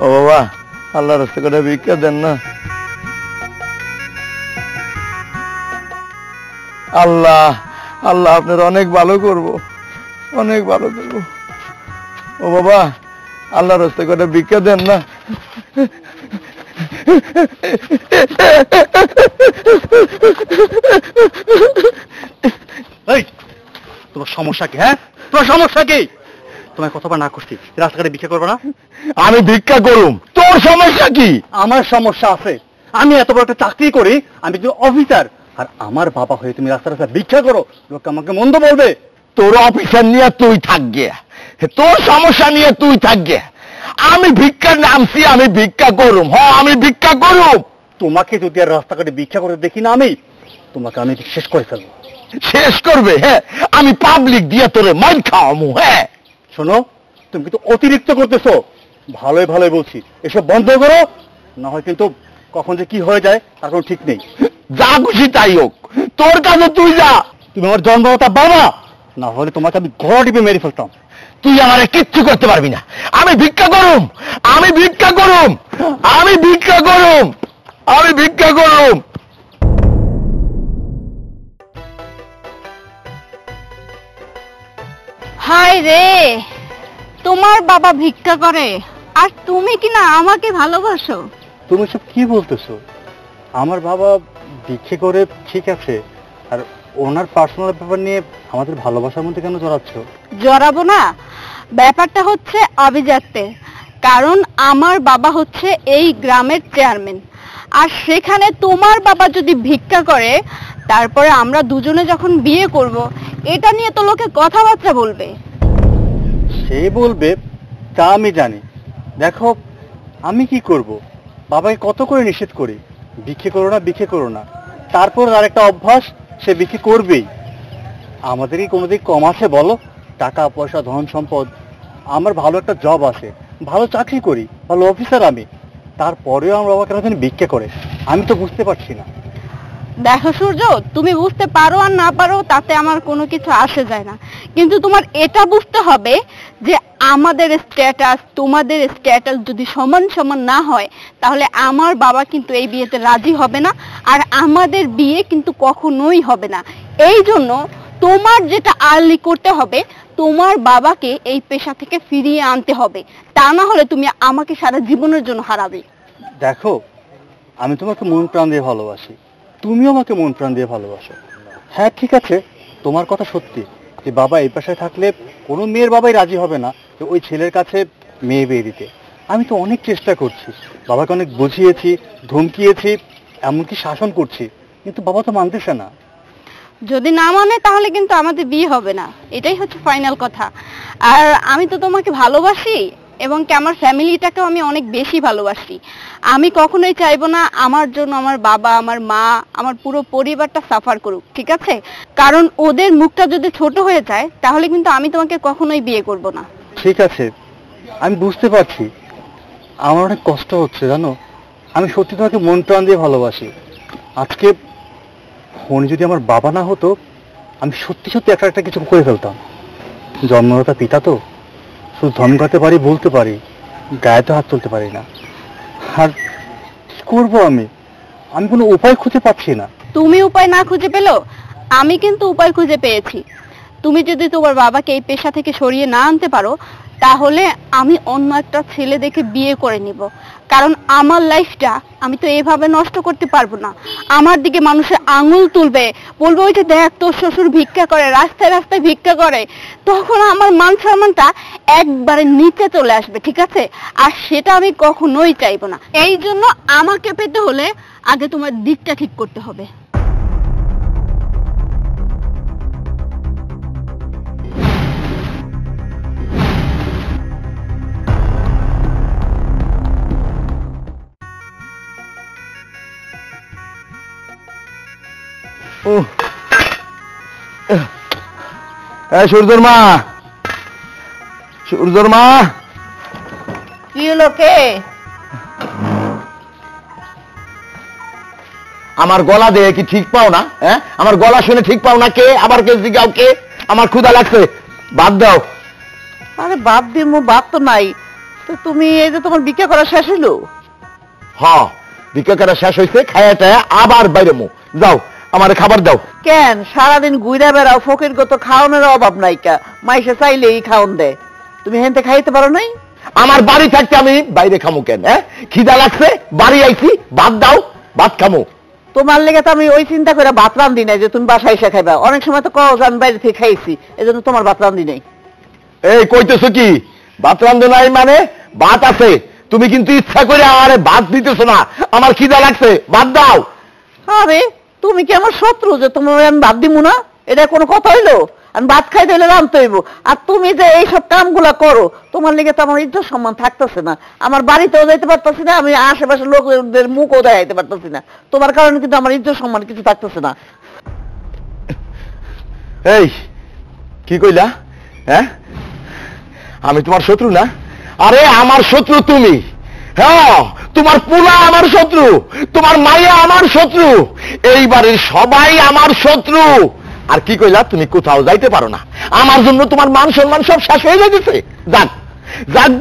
ও বাবা, আল্লাহর রাস্তা করে ভিক্ষা দেন না। আল্লাহ আল্লাহ আপনার অনেক ভালো করব, অনেক ভালো করব। ও বাবা, আল্লাহর রাস্তা করে ভিক্ষা দেন না। এই তোমার সমস্যা কি? হ্যাঁ, তোমার সমস্যা কি? তোমার কতবার না করছি রাস্তাঘাটে ভিক্ষা করবে না? আমি ভিক্ষা করুম, তোর সমস্যা কি? আমার সমস্যা আছে। আমি এত বড় একটা চাকরি করি, আমি একজন অফিসার, আর আমার বাবা হয়ে তুমি রাস্তা রাস্তা ভিক্ষা করো, লোক আমাকে মন্দ বলবে। তোর অফিসার নিয়ে তুই থাকবে, তোর সমস্যা নিয়ে তুই থাকবে। আমি ভিক্ষার নামছি, আমি ভিক্ষা করুম। হ, আমি ভিক্ষা করুম। তোমাকে যদি আর রাস্তাঘাটে ভিক্ষা করতে দেখি না, আমি তোমাকে আমি শেষ করে ফেলবো। শেষ করবে? হ্যাঁ, আমি পাবলিক দিয়ে তোরে মাইর খাওয়ামু। হ্যাঁ শোনো, তুমি কিন্তু অতিরিক্ত করতেছো। ভালোই ভালোই বলছি, এসব বন্ধ করো, না হয় কিন্তু কখন যে কি হয়ে যায় তার কোনো ঠিক নেই। যা খুশি তাই হোক, তোর কাছে তুই যা। তুমি আমার জন্মদাতা বাবা, না হলে তোমাকে আমি ঘোড়া টিপে মেরে ফেলতাম। তুই আমারে কিচ্ছু করতে পারবি না। আমি ভিক্ষা করুম, আমি ভিক্ষা করুম, আমি ভিক্ষা করুম, আমি ভিক্ষা করুম। হায় রে, তোমার বাবা ভিক্ষা করে আর তুমি কিনা আমাকে ভালোবাসো। তুমি সব কি বলতেছো? আমার বাবা ভিক্ষে করে ঠিক আছে, আর ওনার পার্সোনাল ব্যাপার নিয়ে আমাদের ভালোবাসার মধ্যে কেন জড়াচ্ছ? জড়াবো না, ব্যাপারটা হচ্ছে আভিজাত্যের। কারণ আমার বাবা হচ্ছে এই গ্রামের চেয়ারম্যান, আর সেখানে তোমার বাবা যদি ভিক্ষা করে, তারপরে আমরা দুজনে যখন বিয়ে করব, এটা নিয়ে তো লোকে কথাবার্তা বলবে। সে বলবে, তা আমি জানি। দেখো, আমি কি করব? বাবাকে কত করে নিষেধ করি, ভিক্ষে করো না, ভিক্ষে করো না। তারপর আর একটা অভ্যাস, সে ভিক্ষে করবেই। আমাদের কি কোনোদিন কম আছে বলো? টাকা পয়সা, ধন সম্পদ, আমার ভালো একটা জব আছে, ভালো চাকরি করি, ভালো অফিসার আমি, তারপরেও আমার বাবা কেন জানি ভিক্ষা করে, আমি তো বুঝতে পারছি না। দেখো সূর্য, তুমি বুঝতে পারো আর না পারো তাতে আমার কোনো কিছু আসে যায় না, কিন্তু তোমার এটা বুঝতে হবে যে আমাদের স্ট্যাটাস তোমাদের স্ট্যাটাস যদি সমান সমান না হয়, তাহলে আমার বাবা কিন্তু এই বিয়েতে রাজি হবে না, আর আমাদের বিয়ে কিন্তু কখনোই হবে না। এই জন্য তোমার যেটা আর্লি করতে হবে, তোমার বাবাকে এই পেশা থেকে ফিরিয়ে আনতে হবে, তা না হলে তুমি আমাকে সারা জীবনের জন্য হারাবে। দেখো, আমি তোমাকে মন প্রাণ দিয়ে ভালোবাসি, তুমিও আমাকে মন প্রাণ দিয়ে ভালোবাসো। হ্যাঁ ঠিক আছে, তোমার কথা সত্যি যে বাবা এই পেশায় থাকলে কোনো মেয়ের বাবাই রাজি হবে না যে ওই ছেলের কাছে মেয়ে বিয়ে দিতে। আমি তো অনেক চেষ্টা করছি, বাবাকে অনেক বুঝিয়েছি, ধমকিয়েছি, এমনকি শাসন করছি, কিন্তু বাবা তো মানতেছে না। যদি না মানে তাহলে কিন্তু আমাদের বিয়ে হবে না, এটাই হচ্ছে ফাইনাল কথা। আর আমি তো তোমাকে ভালোবাসি, এবং কি আমার ফ্যামিলিটাকেও আমি অনেক বেশি ভালোবাসি। আমি কখনোই চাইবো না আমার জন্য আমার বাবা, আমার মা, আমার পুরো পরিবারটা সাফার করুক, ঠিক আছে? কারণ ওদের মুখটা যদি ছোট হয়ে যায়, তাহলে কিন্তু আমি তোমাকে কখনোই বিয়ে করব না। ঠিক আছে, আমি বুঝতে পারছি, আমার অনেক কষ্ট হচ্ছে জানো। আমি সত্যি তোমাকে মন প্রাণ দিয়ে ভালোবাসি। আজকে ফোনে যদি আমার বাবা না হতো, আমি সত্যি সত্যি একটা কিছু করে ফেলতাম। জন্মদাতা পিতা তো, শুধু ধমকাতে পারি, বলতে পারি, গায়ে তো হাত তুলতে পারি না। আর কি করবো আমি কোনো উপায় খুঁজে পাচ্ছি না। তুমি উপায় না খুঁজে পেলো, আমি কিন্তু উপায় খুঁজে পেয়েছি। তুমি যদি তোমার বাবাকে এই পেশা থেকে সরিয়ে না আনতে পারো, তাহলে আমি অন্য একটা ছেলে দেখে বিয়ে করে নিব। কারণ আমার লাইফটা আমি তো এভাবে নষ্ট করতে পারবো না। আমার দিকে মানুষের আঙুল তুলবে, বলবে ওই যে দেখ তোর শ্বশুর ভিক্ষা করে, রাস্তায় রাস্তায় ভিক্ষা করে, তখন আমার মান সম্মানটা একবারে নিচে চলে আসবে, ঠিক আছে? আর সেটা আমি কখনোই চাইবো না। এই জন্য আমাকে পেতে হলে আগে তোমার দিকটা ঠিক করতে হবে। সূর্যর মা, সূর্যর মা। কি হলো? কে? আমার গলা দিয়ে কি ঠিক পাও না? হ্যাঁ, আমার গলা শুনে ঠিক পাও না? কে? আবার কে জিগাও কে? আমার ক্ষুধা লাগছে, ভাত দাও। আরে বাপ দিমু, ভাত তো নাই, তো তুমি এই যে তোমার ভিক্ষা করা শেষ হইলো? হ্যাঁ, ভিক্ষা করা শেষ হয়েছে, খায়াটা আবার বাইরে মু যাও, আমার খাবার দাও। কেন সারাদিন ঘুরে বেড়াও, ফকির গত খাওয়ানোর অভাব নাইকা, মাইসে চাইলেই খাওন দেয়, তুমি হেনতে খাইতে পারো নাই? আমার বাড়ি থাকতে আমি বাইরে খামু কেন? হ্যাঁ, খিদা লাগছে, বাড়ি আইছি, ভাত দাও, ভাত খামু। তোমার লেগে তো আমি ওই চিন্তা করে ভাত রান্ধি নাই যে তুমি বাসায় এসে খাইবা। অনেক সময় তো কও যে আমি বাইরে থেকে খাইছি, এজন্য তোমার ভাত রান্ধি নাই। এই কইতেছো কি ভাত রান্ধো নাই? মানে ভাত আছে, তুমি কিন্তু ইচ্ছা করে আমারে ভাত দিতেছো না। আমার খিদা লাগছে, ভাত দাও। আরে তুমি কি আমার শত্রু যে তোমার আমি ভাত দিমু না? এটা কোনো কথা হইলো? আমি ভাত খাইতে হইলে রান্ধতে হইব। আর তুমি যে এইসব কামগুলা করো, তোমার লেগে তো আমার ইজ্জত সম্মান থাকতেছে না। আমার বাড়িতেও যাইতে পারতেছি না, আমি আশেপাশের লোকদের মুখও দেখাইতে পারতেছি না। তোমার কারণে কিন্তু আমার ইজ্জত সম্মান কিছু থাকতেছে না। এই কি কইলা? হ্যাঁ, আমি তোমার শত্রু না? আরে আমার শত্রু তুমি। হ্যাঁ, তোমার পুলা আমার শত্রু, তোমার মাইয়া আমার শত্রু, এই বাড়ির সবাই আমার শত্রু। আর কি কইলা? তুমি কোথাও যাইতে পারো না, আমার জন্য তোমার মান সম্মান সব শেষ হয়ে যাইতেছে। যাক যাক,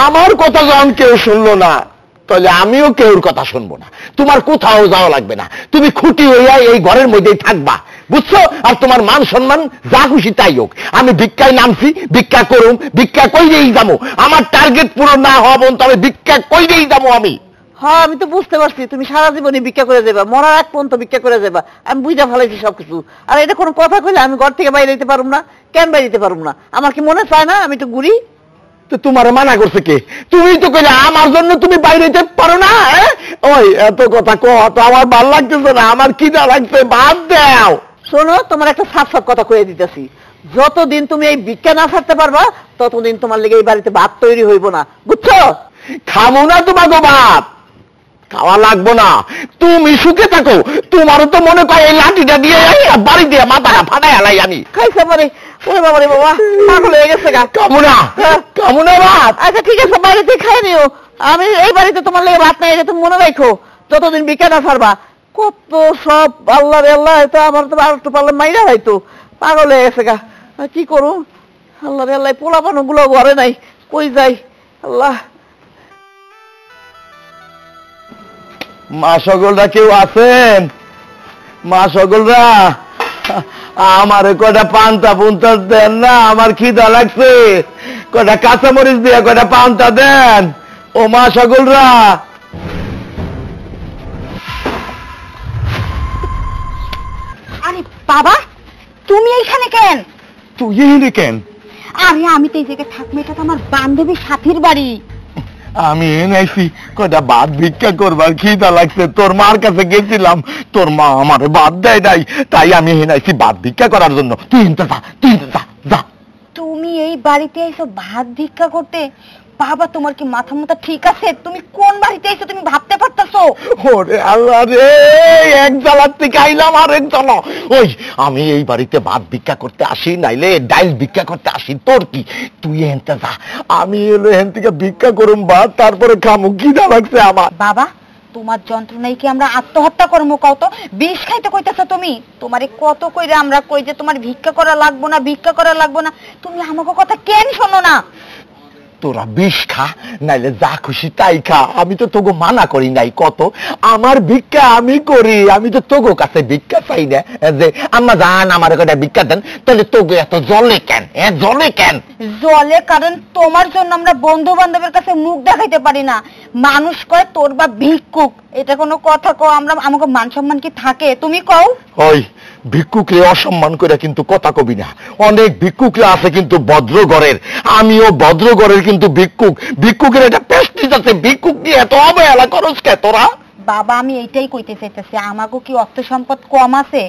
আমার কথা যখন কেউ শুনলো না, তাহলে আমিও কেউর কথা শুনবো না। তোমার কোথাও যাওয়া লাগবে না, তুমি খুঁটি হইয়া এই ঘরের মধ্যেই থাকবা, বুঝছো? আর তোমার মান সম্মান যা খুশি তাই হোক। আমি ভিক্ষায় নামছি, ভিক্ষা করুম, ভিক্ষা কইরেই যাবো। আমার টার্গেট পুরো না হওয়া পর্যন্ত আমি ভিক্ষা কইরেই যাবো। আমি হ্যাঁ, আমি তো বুঝতে পারছি তুমি সারা জীবনে ভিক্ষা করে যাবা, মরার এক পর্যন্ত ভিক্ষা করে যাবা। আমি বুঝা ফেলাইছি সবকিছু। আর এটা কোনো কথা কইলে আমি ঘর থেকে বাইরে যেতে পারুম না? কেন বাইরে যেতে পারুম না? আমার কি মনে চায় না আমি একটু ঘুরি? তো তোমার মানা করছে কে? তুমি তো কইলে আমার জন্য তুমি বাইরে যেতে পারো না। ওই এত কথা কত আমার ভাল লাগতেছে না, আমার খিদা লাগছে, ভাত দাও। শোনো, তোমার একটা সাফ সাফ কথা কয়ে দিতেছি, যতদিন তুমি এই ভিক্ষা না ছাড়তে পারবা ততদিন তোমার লেগে এই বাড়িতে ভাত তৈরি হইব না, বুঝছো? খামো না তোমাকে ভাত, খাওয়া লাগবো না, তুমি সুখে থাকো। তোমারও তো মনে করে এই লাঠিটা দিয়ে বাড়ি দিয়ে মাথাটা ফাটাই হালাই আমি। খাইছে পারে? ওরে বাবা রে বাবা, পাগল হয়ে গেছে গা। খামো না, খামো না ভাত। আচ্ছা ঠিক আছে, বাড়িতে খাই নিও। আমি এই বাড়িতে তোমার লেগে ভাত নাই, এটা তুমি মনে রাখো, যতদিন ভিক্ষা না ছাড়বা। কত সব আল্লাহ রে আল্লাহ, এটা আমার তো আর একটু পারলে মাইরা হয়তো। পাগল হয়ে গেছে গা, কি করু? আল্লাহ রে আল্লাহ, পোলাপানো গুলো ঘরে নাই, কই যাই আল্লাহ। মা সকলরা কেউ আছেন? মা সকলরা আমার কয়টা পান্তা পুন্তা দেন না, আমার খিদা লাগছে। কয়টা কাঁচামরিচ দিয়ে কয়টা পান্তা দেন, ও মা সকলরা। আরে বাবা, তুমি এইখানে কেন? তুই এখানে কেন? আরে আমি তো এই জায়গায় থাকবো, এটা তো আমার বান্ধবীর সাথীর বাড়ি। আমি এনেছি কয়টা ভাত ভিক্ষা করবার, খিদা লাগছে। তোর মার কাছে গেছিলাম, তোর মা আমারে ভাত দেয় নাই, তাই আমি এনেছি ভাত ভিক্ষা করার জন্য। তুই এনতে যা, তুই এনতে যা, যা। তুমি এই বাড়িতে এসো ভাত ভিক্ষা করতে? বাবা, তোমার কি মাথা মুথা ঠিক আছে? তুমি কোন বাড়িতে এসো তুমি ভাবতে পারতেছো? ওরে আল্লাহ রে, এক জ্বালার থেকে আইলাম আর এক জ্বালা। ওই আমি এই বাড়িতে ভাত ভিক্ষা করতে আসি, নাইলে ডাইল ভিক্ষা করতে আসি। তোর কি? তুই এনতে যা, আমি এলো এখান থেকে ভিক্ষা করুম ভাত, তারপরে খামু। খিদা লাগছে আমার। বাবা, তোমার যন্ত্রণায় কি আমরা আত্মহত্যা করবো? কত বিষ খাইতে কইতেছো তুমি? তোমারে কত কইরে আমরা কই যে তোমার ভিক্ষা করা লাগবো না, ভিক্ষা করা লাগবো না, তুমি আমাকে কথা কেন শোনো না? তোরা বিষ খা, নাইলে যা খুশি তাই খা, আমি তো তোগো মানা করি নাই। কত আমার ভিক্ষা আমি করি, আমি তো তোগো কাছে ভিক্ষা চাই না যে আম্মা জান আমার কটা ভিক্ষা দেন। তাহলে তোগো এত জলে কেন? জলে কেন? জলে কারণ তোমার জন্য আমরা বন্ধু বান্ধবের কাছে মুখ দেখাইতে পারি না। মানুষ কয় তোর বা ভিক্ষুক, এটা কোনো কথা কও? আমরা আমাকে মান সম্মান কি থাকে? তুমি কও। ওই ভিক্ষুকরে অসম্মান করে কিন্তু কথা কবি না। অনেক ভিক্ষুকরা আছে কিন্তু ভদ্রঘরের, আমিও ভদ্রঘরের কিন্তু ভিক্ষুক। ভিক্ষুকের একটা প্রেস্টিজ আছে, ভিক্ষুক নিয়ে এত অবহেলা করস কে তোরা? বাবা, আমি এইটাই কইতে চাইতেছি, আমাকে কি অর্থ সম্পদ কম আছে?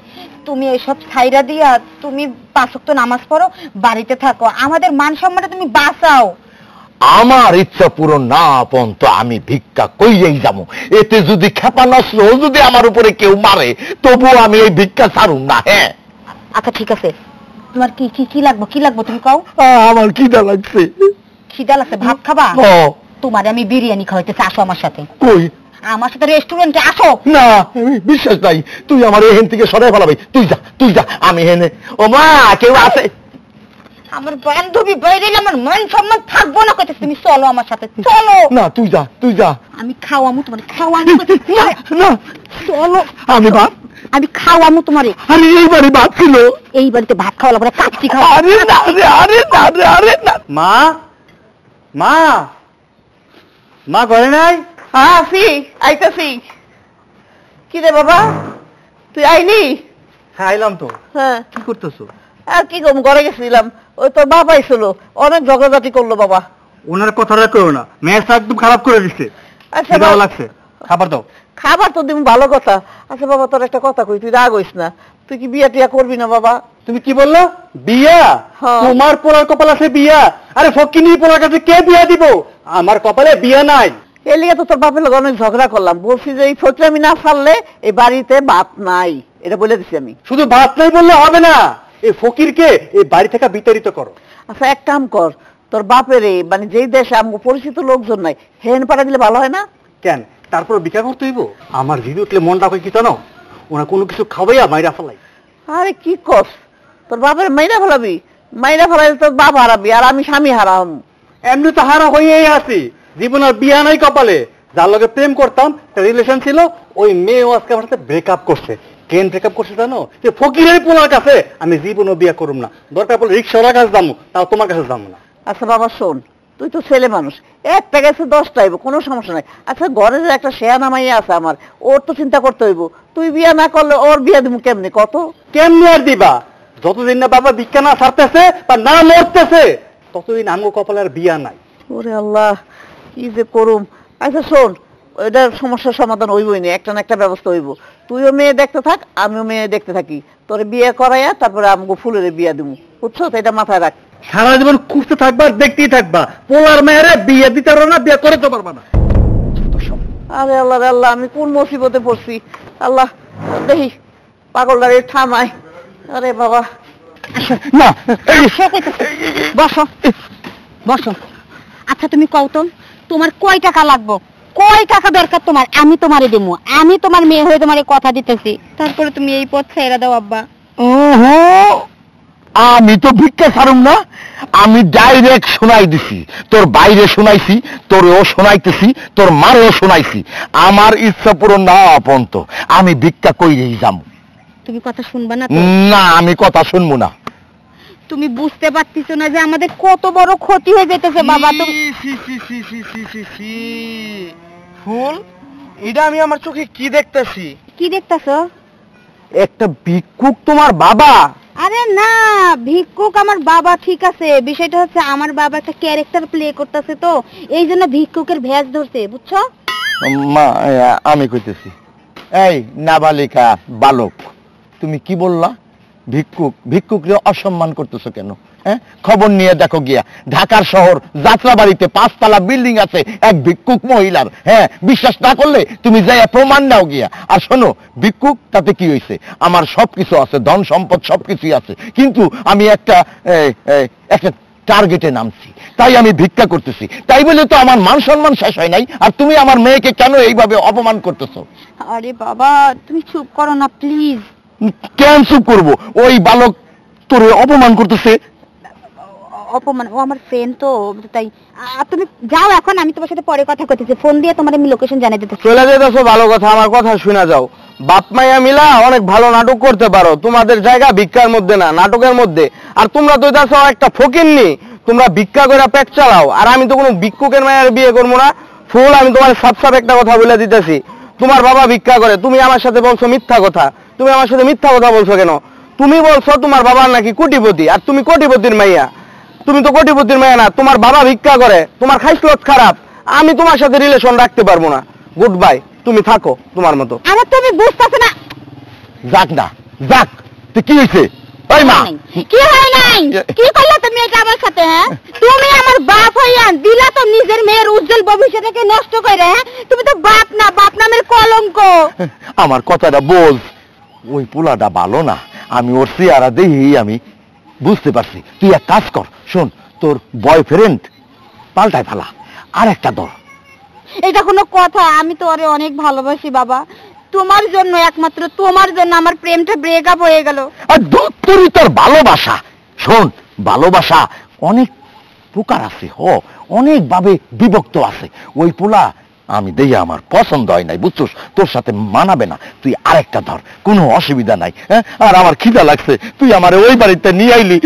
তুমি এসব ছাইরা দিয়া তুমি 5 ওয়াক্ত নামাজ পড়ো, বাড়িতে থাকো, আমাদের মান সম্মানটা তুমি বাঁচাও। আমার ইচ্ছা পূরণ না পর্যন্ত আমি ভিক্ষা কইরেই যাবো। এতে যদি ক্ষেপণাস্ত্র যদি আমার উপরে কেউ মারে, তবুও আমি এই ভিক্ষা ছাড়ুম না। হ্যাঁ আচ্ছা ঠিক আছে, তোমার কি কি কি লাগবে? কি লাগবে তুমি কও। আমার খিদা লাগছে। খিদা লাগছে? ভাত খাবা? তোমারে আমি বিরিয়ানি খাওয়াইতেছি, আসো আমার সাথে। কই? আমার সাথে রেস্টুরেন্টে আসো। না, বিশ্বাস নাই, তুই আমার এখান থেকে সরাই ফেলাবি। তুই যা, তুই যা, আমি হেনে। ও মা, কেউ আছে? আমার বান্ধবী বাইরে এলে আমার মান সম্মান থাকবো না কইতেছ তুমি চলো আমার সাথে চলো না তুই যা আমি খাওয়ামু তোমারে খাওয়ামু না চলো আমি বাপ আমি খাওয়ামু তোমারে আরে এইবারে বাপ ছিল এই বাড়িতে ভাত খাওয়া লাগবে কাচ্চি খাওয়া আরে না মা মা মা ঘরে নাই? হ্যাঁ আসি, আইতাছি। কি রে বাবা, তুই আইলি? হ্যাঁ আইলাম তো। হ্যাঁ কি করতেছো? আর কি কম, ঘরে গেছিলাম। ওই তোর বাবা আইছিল, অনেক ঝগড়াঝাটি করলো বাবা। ওনার কথাটা করো না, মেয়ের সাথে একদম খারাপ করে দিচ্ছে। আচ্ছা ভালো লাগছে, খাবার দাও। খাবার তো তুমি ভালো কথা। আচ্ছা বাবা, তোর একটা কথা কই, তুই রাগ হইস না। তুই কি বিয়া টিয়া করবি না বাবা? তুমি কি বললো? বিয়া? তোমার পোলার কপাল আছে বিয়া? আরে ফকিনি পোলার কাছে কে বিয়া দিব? আমার কপালে বিয়া নাই। এর লিগে তো তোর বাপের লগে অনেক ঝগড়া করলাম। বলছি যে এই ফকিরামি না ছাড়লে এই বাড়িতে ভাত নাই, এটা বলে দিছি আমি। শুধু ভাত নাই বললে হবে না, এই ফকিরকে এই বাড়ি থেকে বিতাড়িত করো। আচ্ছা এক কাম কর, তোর বাপের মানে যেই দেশে আমার পরিচিত লোকজন নাই, হেন পাড়া দিলে ভালো হয় না? কেন, তারপর বিকা করতে হইব? আমার জিবি উঠলে মনটা কি জানো, ওনা কোনো কিছু খাওয়াইয়া মাইরা ফেলাই। আরে কি কস, তোর বাপের মাইরা ফেলাবি? মাইরা ফেলাইলে তোর বাপ হারাবি আর আমি স্বামী হারাম। এমনি তো হারা হয়েই আছি, জীবন আর বিয়া নাই কপালে। যার লগে প্রেম করতাম, রিলেশন ছিল, ওই মেয়েও আজকে আমার সাথে ব্রেকআপ করছে। কেন ব্রেকআপ করছে জানো? যে ফকিরের পোলার কাছে আমি জীবনও বিয়া করুম না, দরকার পড়লে রিক্সাওয়ালার কাছে যাবো, তাও তোমার কাছে যাবো না। আচ্ছা বাবা শোন, তুই তো ছেলে মানুষ, একটা গেছে 10টা হইব, কোনো সমস্যা নাই। আচ্ছা ঘরে যে একটা শেয়া নামাইয়া আছে আমার, ওর তো চিন্তা করতে হইব। তুই বিয়া না করলে ওর বিয়া দিব কেমনি কত? কেমনি আর দিবা? যতদিন না বাবা ভিক্ষা না ছাড়তেছে বা না মরতেছে, ততদিন আমগো কপালে আর বিয়া নাই। ওরে আল্লাহ, কি যে করুম। আচ্ছা শোন, এটার সমস্যার সমাধান হইবই না, একটা না একটা ব্যবস্থা হইব। তুইও মেয়ে দেখতে থাক, আমিও মেয়ে দেখতে থাকি, তোরে বিয়ে করাইয়া তারপরে আমগো ফুলের বিয়া দিব, বুঝছো তো? এটা মাথায় রাখ। সারা জীবন খুঁজতে থাকবা, দেখতেই থাকবা, পোলার মেয়েরে বিয়ে দিতে পারো না, বিয়ে করতে পারবা না। আরে আল্লাহ রে আল্লাহ, আমি কোন মুসিবতে পড়ছি। আল্লাহ দেখি পাগলটারে থামাই। আরে বাবা না বসো বসো। আচ্ছা তুমি কও তো, তোমার কয় টাকা লাগবে? কয় টাকা দরকার তোমার? আমি তোমারে দেবো, আমি তোমার মেয়ে হয়ে তোমারে কথা দিতেছি। তারপরে তুমি এই পথ ছেড়ে দাও আব্বা। ওহো, আমি তো ভিক্ষা ছাড়ুম না, আমি ডাইরেক্ট শোনাই দিছি। তোর বাইরে শোনাইছি, তোরও শোনাইতেছি, তোর মারও শোনাইছি। আমার ইচ্ছা পূরণ না পর্যন্ত আমি ভিক্ষা কইরেই যাবো। তুমি কথা শুনবা না তো? না, আমি কথা শুনবো না। তুমি বুঝতে পারতেছো না যে আমাদের কত বড় ক্ষতি হয়ে যেতেছে বাবা? তুমি ফুল, এটা আমি আমার চোখে কি দেখতেছি? কি দেখতেছো? একটা ভিক্ষুক তোমার বাবা? আরে না, ভিক্ষুক আমার বাবা ঠিক আছে, বিষয়টা হচ্ছে আমার বাবা একটা ক্যারেক্টার প্লে করতেছে, তো এই জন্য ভিক্ষুকের ভেষ ধরছে, বুঝছো? মা, আমি কইতেছি, এই নাবালিকা বালক, তুমি কি বললা? ভিক্ষুক? ভিক্ষুকরে অসম্মান করতেছো কেন? হ্যাঁ, খবর নিয়ে দেখো গিয়া, ঢাকার শহর যাত্রাবাড়িতে 5তলা বিল্ডিং আছে এক ভিক্ষুক মহিলার। হ্যাঁ, বিশ্বাস না করলে তুমি যাইয়া প্রমাণ নাও গিয়া। আর শোনো, ভিক্ষুক তাতে কি হয়েছে? আমার সবকিছু আছে, ধন সম্পদ সবকিছুই আছে, কিন্তু আমি একটা টার্গেটে নামছি, তাই আমি ভিক্ষা করতেছি। তাই বলে তো আমার মান সম্মান শেষ হয় নাই। আর তুমি আমার মেয়েকে কেন এইভাবে অপমান করতেছো? আরে বাবা তুমি চুপ করো না প্লিজ। কেন চুপ করবো? ওই বালক তোরে অপমান করতেছে। অপমান? ও আমার ফ্রেন্ড তো, তাই। তুমি যাও এখন, আমি তোমার সাথে পরে কথা কইতেছি, ফোন দিয়ে তোমার আমি লোকেশন জানিয়ে দিতেছি। চলে যেতেছো, ভালো কথা, আমার কথা শুনে যাও। বাপ মাইয়া মিলা অনেক ভালো নাটক করতে পারো, তোমাদের জায়গা ভিক্ষার মধ্যে না, নাটকের মধ্যে। আর তোমরা তো যাচ্ছ একটা ফকিন্নি, তোমরা ভিক্ষা করে পেট চালাও। আর আমি তো কোনো ভিক্ষুকের মায়ের বিয়ে করবো না। ফুল, আমি তোমার সাপ সাপ একটা কথা বলে দিতেছি, তোমার বাবা ভিক্ষা করে, তুমি আমার সাথে বলছো মিথ্যা কথা। তুমি আমার সাথে মিথ্যা কথা বলছো কেন? তুমি বলছো তোমার বাবা নাকি কোটিপতি, আর তুমি কোটিপতির মাইয়া। তুমি তো কোটিপতির মাইয়া না, তোমার বাবা ভিক্ষা করে, তোমার খাইসলত খারাপ। আমি তোমার সাথে রিলেশন রাখতে পারবো না। গুড বাই, তুমি থাকো তোমার মতো। আরে তুমি বুঝতেছ না। যাক না, যাক। তো কি হয়েছে? ওই মা, কি হয় নাই? কি করলে তুমি এটা আমার সাথে? হ্যাঁ, তুমি আমার বাপ হইয়া দিলা তো নিজের মেয়ের উজ্জ্বল ভবিষ্যৎকে নষ্ট করে। হ্যাঁ, তুমি তো বাপ না, বাপ নামের কলঙ্ক। আমার কথাটা বোঝ। ওই পোলাটা ভালো না, আমি ওর চেহারা দেখি আমি বুঝতে পারছি। তুই এক কাজ কর, শোন, তোর বয়ফ্রেন্ড পাল্টায় ফেলা, আর একটা দর। এটা কোনো কথা? আমি তো ওরে অনেক ভালোবাসি বাবা, তোমার জন্য, একমাত্র তোমার জন্য আমার প্রেমটা ব্রেকআপ হয়ে গেল। আর তোরই তোর ভালোবাসা। শোন, ভালোবাসা অনেক প্রকার আছে, অনেক ভাবে বিভক্ত আছে। ওই পোলা আমি দেই আমার পছন্দ হয় নাই, বুঝছস, তোর সাথে মানাবে না, তুই আরেকটা ধর, কোনো অসুবিধা নাই। হ্যাঁ, আর আমার খিদা লাগছে, তুই আমার ওই বাড়িতে নিয়ে আইলি,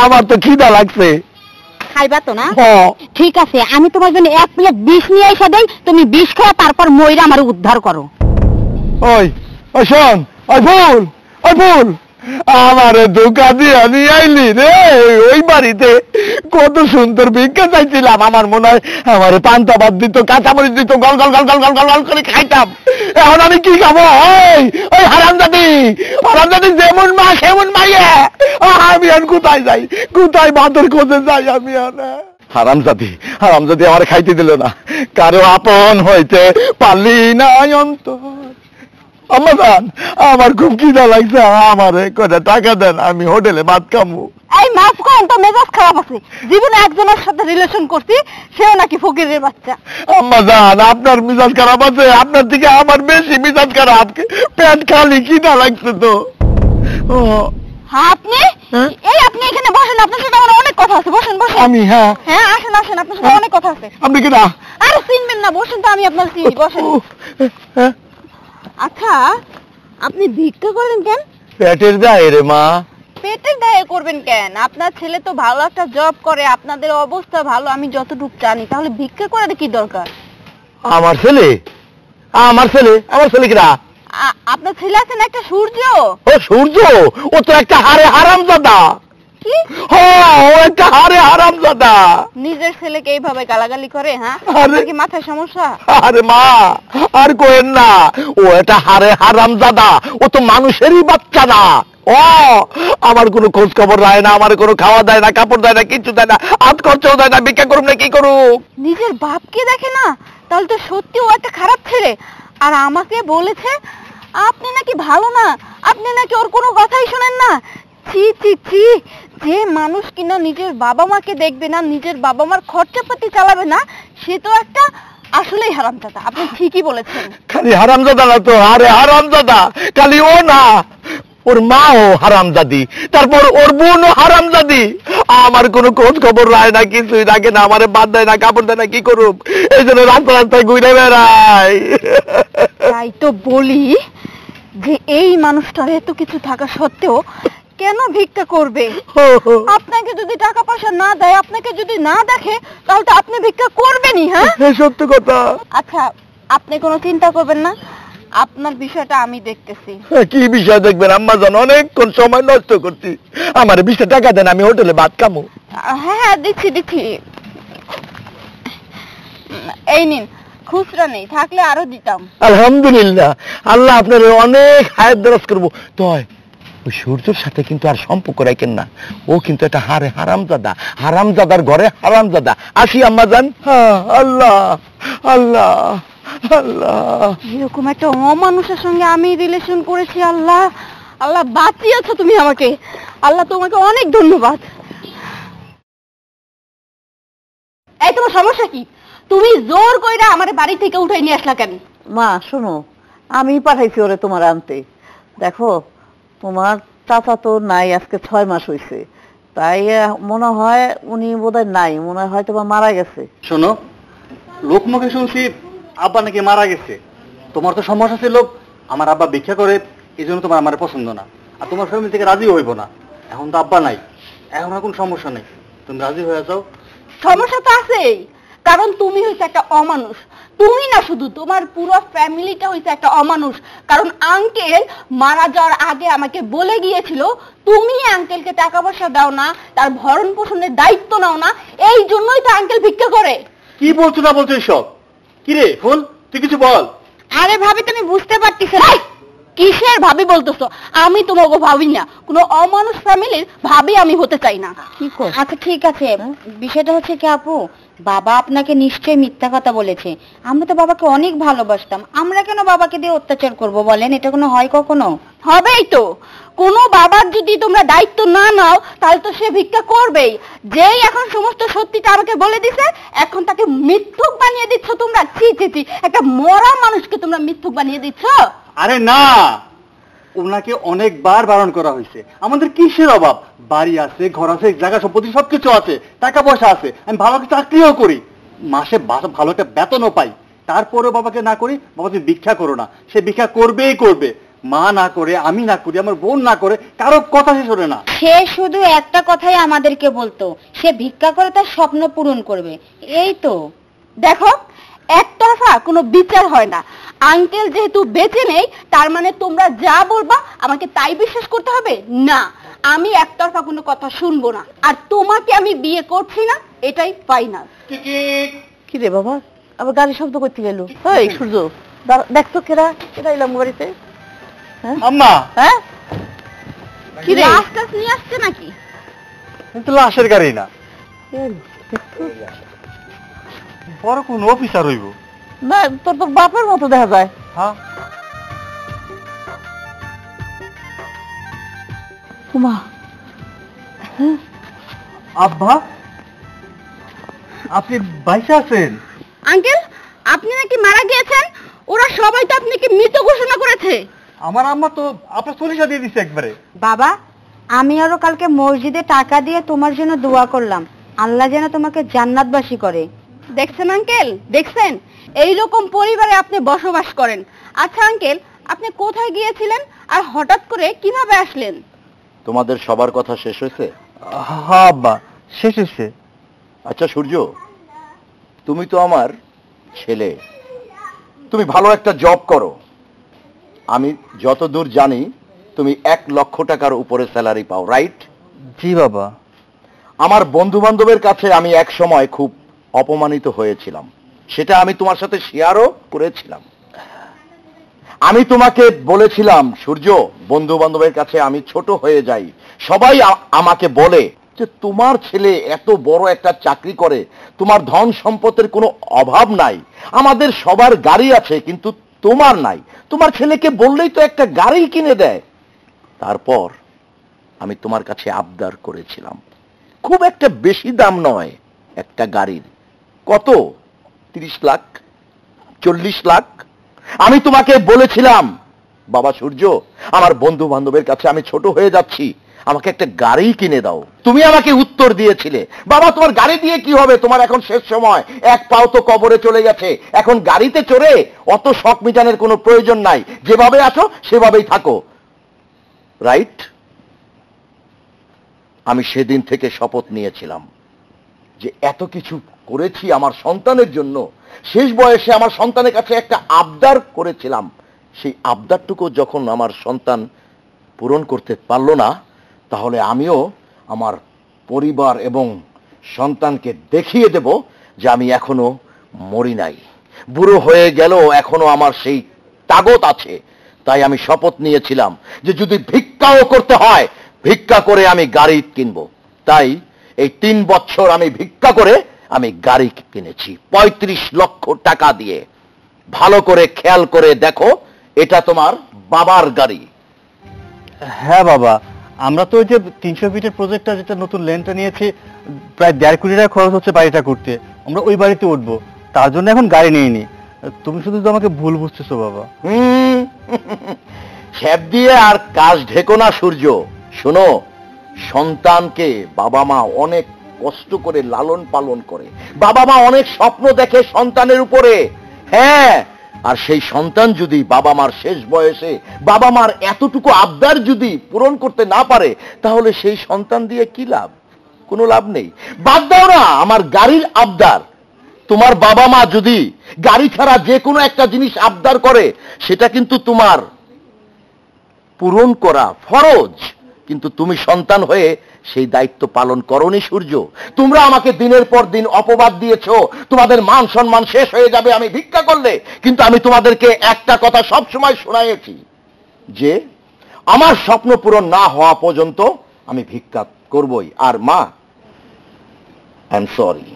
আমার তো খিদা লাগছে। খাইবা তো না? ঠিক আছে, আমি তোমার জন্য 1 প্লেট বিষ নিয়ে এসে দেই, তুমি বিষ খাও, তারপর মইরা আমার উদ্ধার করো। ওই ওই শোন, ওই ফুল, ওই ফুল, আমারে ধোকা দিয়ে নিয়ে আইলি রে। ওই বাড়িতে কত সুন্দর ভিক্ষা চাইছিলাম, আমার মনে হয় আমার পান্তা ভাত দিত, কাঁচামরিচ দিত, গল গল গল গল গল গল গল করে খাইতাম। এখন আমি কি খাবো? ওই হারামজাদি, হারামজাদি যেমন মা সেমন মাইয়া। আমি আর কোথায় যাই, কোথায় বাঁদর খোঁজে যাই আমি? হারামজাদি, হারামজাদি আমার খাইতে দিল না, কারো আপন হইতে পারলি না অন্তর। আম্মাজান, আমার খুব খিদা লাগছে, আমারে কয়টা টাকা দেন, আমি হোটেলে ভাত খাবো। এই মাফ করেন তো, মেজাজ খারাপ আছে। জীবনে একজনের সাথে রিলেশন করছি, সেও নাকি ফকিরের বাচ্চা। আম্মাজান, আপনার মিজাজ খারাপ আছে, আপনার থেকে আমার বেশি মিজাজ খারাপ, পেট খালি, খিদা লাগছে তো। আপনি এই আপনি এখানে বসেন, আপনার সাথে আমার অনেক কথা আছে, বসেন বসেন। আমি? হ্যাঁ হ্যাঁ, আসেন আসেন, আপনার সাথে অনেক কথা আছে। আপনি কি না? আরে চিনবেন না, বসেন তো, আমি আপনার চিনি, বসেন। আচ্ছা, আপনি ভিক্ষা করেন কেন? পেটের দায় রে মা। পেটের দায়ে করবেন কেন? আপনার ছেলে তো ভালো একটা জব করে, আপনাদের অবস্থা ভালো, আমি যতটুকু জানি। তাহলে ভিক্ষা করার কি দরকার? আমার ছেলে? আমার ছেলে? আমার ছেলে কিরা? আপনার ছেলে আছেন একটা সূর্য। ও সূর্য? ও তো একটা হারামজাদা। কি? ও একটা হারামজাদা। নিজের ছেলেকে এইভাবে গালাগালি করে? হ্যাঁ, আরে, আপনার কি মাথায় সমস্যা? আরে মা, আর কোয়েন না, ও এটা হারামজাদা, ও তো মানুষেরই বাচ্চা না। ও আমার কোনো খোঁজ খবর রায় না, আমার কোনো খাওয়া দেয় না, কাপড় দেয় না, কিছু দেয় না, হাত খরচাও দেয় না, ভিক্ষা করুম না কি করুম? নিজের বাপকে দেখে না? তাহলে তো সত্যি ও একটা খারাপ ছেলে। আর আমাকে বলেছে আপনি নাকি ভালো না, আপনি নাকি ওর কোনো কথাই শোনেন না। ছি ছি ছি, যে মানুষ কিনা নিজের বাবা মাকে দেখবে না, নিজের বাবা মার খরচাপাতি চালাবে না, সে তো একটা আসলেই হারামজাদা। আপনি ঠিকই বলেছেন। খালি হারামজাদা না তো, আরে হারামজাদা খালি ও না, ওর মাও হারামজাদি, তারপর ওর বোনও হারামজাদি। আমার কোনো খোঁজ খবর রায় না, কিছুই রাখে না, আমারে বাদ দেয় না, কাপড় দেয় না, কি করুম? এই জন্য রাস্তা রাস্তায় ঘুরে বেড়াই। তাই তো বলি যে এই মানুষটার এত কিছু থাকা সত্ত্বেও কেন ভিক্ষা করবে? আপনাকে যদি টাকা পয়সা না দেয়, আপনাকে যদি না দেখে, তাহলে তো আপনি ভিক্ষা করবেনই। হ্যাঁ, সত্যি কথা। আচ্ছা, আপনি কোনো চিন্তা করবেন না, আপনার বিষয়টা আমি দেখতেছি। কি বিষয় দেখবেন আম্মা জান? অনেকক্ষণ সময় নষ্ট করছি, আমার 20 টাকা দেন, আমি হোটেলে ভাত খামো। হ্যাঁ, দিচ্ছি দিচ্ছি, এই নিন। খুচরা নেই, থাকলে আরো দিতাম। আলহামদুলিল্লাহ, আল্লাহ আপনার অনেক হায়াত দরাজ করবো। তো ওই সূর্যর সাথে কিন্তু আর সম্পর্ক রাখেন না, ও কিন্তু একটা হারামজাদা, হারামজাদার ঘরে হারামজাদা। আসি আম্মা জান। হ্যাঁ, আল্লাহ আল্লাহ আল্লাহ, এরকম একটা অমানুষের সঙ্গে আমি রিলেশন করেছি। আল্লাহ, আল্লাহ বাঁচিয়েছো তুমি আমাকে, আল্লাহ তোমাকে অনেক ধন্যবাদ। এই তোমার সমস্যা কি? তুমি জোর কইরা আমার বাড়ি থেকে উঠাই নিয়ে আসলা কেন? মা শোনো, আমি পাঠাইছি ওরে তোমার আনতে। দেখো, তোমার চাচা তো নাই, আজকে 6 মাস হয়েছে, তাই মনে হয় উনি বোধহয় নাই, মনে হয় হয়তো বা মারা গেছে। শোনো, লোকমুখে শুনছি আব্বা নাকি মারা গেছে। তোমার তো সমস্যা ছিল আমার আব্বা ভিক্ষা করে, এই জন্য তোমার আমার পছন্দ না, আর তোমার ফ্যামিলি থেকে রাজি হইব না। এখন তো আব্বা নাই, এখন আর কোনো সমস্যা নেই, তুমি রাজি হয়ে যাও। সমস্যা তো আছেই, কারণ তুমি হইছে একটা অমানুষ। তুমি না, শুধু তোমার পুরো ফ্যামিলিটা হইছে একটা অমানুষ। কারণ আঙ্কেল মারা যাওয়ার আগে আমাকে বলে গিয়েছিল তুমি আঙ্কেলকে টাকা পয়সা দাও না, তার ভরণ পোষণের দায়িত্ব নাও না, এই জন্যই তো আঙ্কেল ভিক্ষা করে। কি বলছো না বলছো সব? কি রে ফুল, তুই কিছু বল। আরে ভাবি, তুমি বুঝতে পারতেছ না? কিসের ভাবি বলতেছো? আমি তোমাকে ভাবি না, কোনো অমানুষ ফ্যামিলির ভাবি আমি হতে চাই না। আচ্ছা ঠিক আছে, বিষয়টা হচ্ছে কি আপু, বাবা আপনাকে নিশ্চয়ই মিথ্যা কথা বলেছে। আমরা তো বাবাকে অনেক ভালোবাসতাম, আমরা কেন বাবাকে দিয়ে অত্যাচার করব বলেন? এটা কোনো হয় কখনো? হবেই তো। কোনো বাবার যদি তোমরা দায়িত্ব না নাও, তাহলে তো সে ভিক্ষা করবেই। যেই এখন সমস্ত সত্যিটা আমাকে বলে দিছে, এখন তাকে মিথ্যুক বানিয়ে দিচ্ছ তোমরা। ছি ছি ছি, একটা মরা মানুষকে তোমরা মিথ্যুক বানিয়ে দিচ্ছ। আরে না, ওনাকে অনেকবার বারণ করা হয়েছে। আমাদের কিসের অভাব? বাড়ি আছে, ঘর আছে, জায়গা সম্পত্তি সবকিছু আছে, টাকা পয়সা আছে, আমি ভালো একটা চাকরিও করি, মাসে ভালো একটা বেতনও পাই। তারপরেও বাবাকে না করি, বাবা তুমি ভিক্ষা করো না। সে ভিক্ষা করবেই করবে, মা না করে, আমি না করি, আমার বোন না করে, কারো কথা সে শোনে না। সে শুধু একটা কথাই আমাদেরকে বলতো, সে ভিক্ষা করে তার স্বপ্ন পূরণ করবে। এই তো দেখো, একতরফা কোনো বিচার হয় না। আঙ্কেল যেহেতু বেঁচে নেই, তার মানে তোমরা যা বলবা আমাকে তাই বিশ্বাস করতে হবে না। আমি একতরফা কোনো কথা শুনবো না, আর তোমাকে আমি বিয়ে করছি না, এটাই ফাইনাল। কি রে বাবা, আবার গাড়ি শব্দ করতে গেল? এই সূর্য, দেখতো কেরা কেরা এলাম বাড়িতে? হ্যাঁ আম্মা, হ্যাঁ কি রে, আস্তে নিয়ে আসছে নাকি? কিন্তু লাশের গাড়ি না, বড় কোন অফিসার হইব। না, তোর তো বাপের মতো দেখা যায়। হ্যাঁ, উমা, আব্বা আপনি বাইসে আছেন? আঙ্কেল, আপনি নাকি মারা গিয়েছেন? ওরা সবাই তো আপনাকে মৃত ঘোষণা করেছে। আমার আম্মা তো আপনার সরিষা দিয়ে দিচ্ছে একবারে। বাবা, আমি আরো কালকে মসজিদে টাকা দিয়ে তোমার জন্য দোয়া করলাম, আল্লাহ যেন তোমাকে জান্নাতবাসী করে। দেখছেন আঙ্কেল, দেখছেন, এইরকম পরিবারে আপনি বসবাস করেন। আচ্ছা আঙ্কেল, আপনি কোথায় গিয়েছিলেন আর হঠাৎ করে কিভাবে আসলেন? তোমাদের সবার কথা শেষ হয়েছে? হ্যাঁ আব্বা, শেষ হয়েছে। আচ্ছা সূর্য, তুমি তো আমার ছেলে, তুমি ভালো একটা জব করো। আমি যতদূর জানি তুমি 1 লক্ষ টাকার উপরে স্যালারি পাও, রাইট? জি বাবা। আমার বন্ধু বান্ধবের কাছে আমি এক সময় খুব অপমানিত হয়েছিলাম, সেটা আমি তোমার সাথে শেয়ারও করেছিলাম। আমি তোমাকে বলেছিলাম সূর্য, বন্ধু বান্ধবের কাছে আমি ছোট হয়ে যাই। সবাই আমাকে বলে যে তোমার ছেলে এত বড় একটা চাকরি করে, তোমার ধন সম্পদের কোনো অভাব নাই, আমাদের সবার গাড়ি আছে কিন্তু তোমার নাই। তোমার ছেলেকে বললেই তো একটা গাড়ি কিনে দেয়। তারপর আমি তোমার কাছে আবদার করেছিলাম, খুব একটা বেশি দাম নয় একটা গাড়ির। কত? 30 লাখ, 40 লাখ। আমি তোমাকে বলেছিলাম, বাবা সূর্য, আমার বন্ধু বান্ধবের কাছে আমি ছোট হয়ে যাচ্ছি, আমাকে একটা গাড়ি কিনে দাও। তুমি আমাকে উত্তর দিয়েছিলে, বাবা তোমার গাড়ি দিয়ে কি হবে, তোমার এখন শেষ সময়, এক পাও তো কবরে চলে গেছে, এখন গাড়িতে চড়ে অত শখ মিটানোর কোনো প্রয়োজন নাই, যেভাবে আছো সেভাবেই থাকো, রাইট? আমি সেদিন থেকে শপথ নিয়েছিলাম যে এত কিছু করেছি আমার সন্তানের জন্য, শেষ বয়সে আমার সন্তানের কাছে একটা আবদার করেছিলাম, সেই আবদারটুকু যখন আমার সন্তান পূরণ করতে পারল না, তাহলে আমিও আমার পরিবার এবং সন্তানকে দেখিয়ে দেব যে আমি এখনো মরি নাই, বুড়ো হয়ে গেল এখনো আমার সেই তাগত আছে। তাই আমি শপথ নিয়েছিলাম যে যদি ভিক্ষাও করতে হয়, ভিক্ষা করে আমি গাড়ি কিনবো। তাই এই 3 বছর আমি ভিক্ষা করে আমি গাড়ি কিনেছি 35 লক্ষ টাকা দিয়ে। ভালো করে খেয়াল করে দেখো, এটা তোমার বাবার গাড়ি। হ্যাঁ বাবা, আমরা তো ওই যে 300 ফিটের প্রজেক্টটা, যেটা নতুন লেনটা নিয়েছি, প্রায় 1.5 কোটি টাকা খরচ হচ্ছে বাড়িটা করতে। আমরা ওই বাড়িতে উঠবো, তার জন্য এখন গাড়ি নিইনি। তুমি শুধু তো আমাকে ভুল বুঝতেছো বাবা। ছ্যাপ দিয়ে আর কাজ ঢেকো না সূর্য। শোনো, সন্তানকে বাবা মা অনেক কষ্ট করে লালন পালন করে, বাবা মা অনেক স্বপ্ন দেখে সন্তানের উপরে। হ্যাঁ, আর সেই সন্তান যদি বাবা মার শেষ বয়সে বাবা মার এতটুকু আবদার যদি পূরণ করতে না পারে, তাহলে সেই সন্তান দিয়ে কি লাভ? কোনো লাভ নেই। বাদ দাও না আমার গাড়ির আবদার। তোমার বাবা মা যদি গাড়ি ছাড়া যে কোনো একটা জিনিস আবদার করে, সেটা কিন্তু তোমার পূরণ করা ফরজ, কিন্তু তুমি সন্তান হয়ে সেই দায়িত্ব পালন করনি সূর্য। তোমরা আমাকে দিনের পর দিন অপবাদ দিয়েছো, তোমাদের মান সম্মান শেষ হয়ে যাবে আমি ভিক্ষা করলে, কিন্তু আমি তোমাদেরকে একটা কথা সব সময় শোনাইছি যে আমার স্বপ্ন পূরণ না হওয়া পর্যন্ত আমি ভিক্ষা করবই। আর মা, আই এম সরি,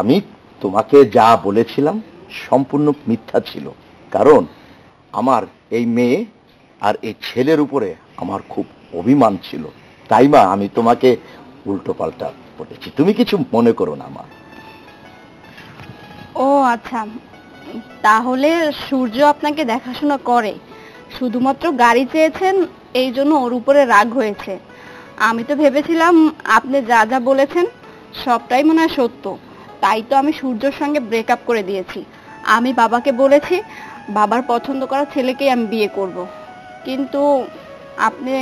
আমি তোমাকে যা বলেছিলাম সম্পূর্ণ মিথ্যা ছিল, কারণ আমার এই মেয়ে আর এই ছেলের উপরে আমার খুব অভিমান ছিল। তাই মা, আমি তোমাকে উল্টো পাল্টা বলেছি, তুমি কিছু মনে করো না মা। ও আচ্ছা, তাহলে সূর্য আপনাকে দেখাশোনা করে। শুধুমাত্র গাড়ি চেয়েছেন, এই জন্য ওর উপরে রাগ হয়েছে। আমি তো ভেবেছিলাম আপনি যা যা বলেছেন সবটাই মনে হয় সত্য, তাই তো আমি সূর্যর সঙ্গে ব্রেকআপ করে দিয়েছি। আমি বাবাকে বলেছি বাবার পছন্দ করা ছেলেকেই আমি বিয়ে করব, কিন্তু আপনি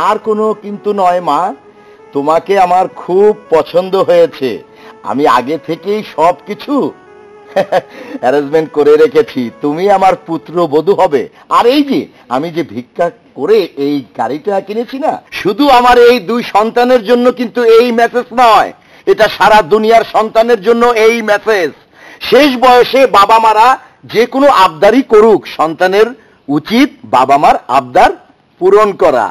আর কোনো কিন্তু নয় মা, তোমাকে আমার খুব পছন্দ হয়েছে। আমি আগে থেকেই সব কিছু অ্যারেঞ্জমেন্ট করে রেখেছি, তুমি আমার পুত্রবধূ হবে। আর এই যে আমি যে ভিক্ষা করে এই গাড়িটা কিনেছি না, শুধু আমার এই 2 সন্তানের জন্য কিন্তু এই মেসেজ নয়, এটা সারা দুনিয়ার সন্তানের জন্য এই মেসেজ। শেষ বয়সে বাবা মারা যে কোনো আবদারই করুক, সন্তানের উচিত বাবা মার আবদার পূরণ করা।